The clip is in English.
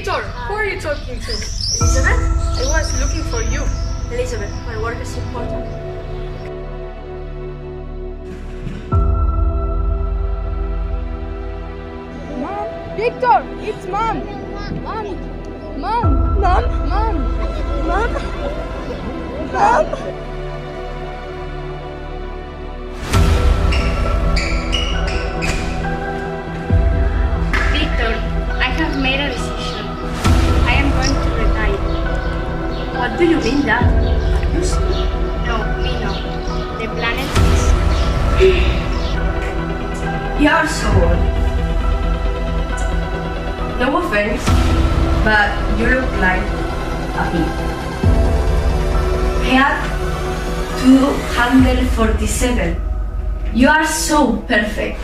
Victor, who are you talking to? Elizabeth? I was looking for you. Elizabeth, my work is important. Mom! Victor! It's Mom! Mom! Mom! Mom! Mom! Mom! Mom! Victor, I have made a decision. I am going to retire. What do you mean, Dad? Are you sick? No, me no. The planet is. You are so old. No offense, but you look like a pig. I have 247. You are so perfect.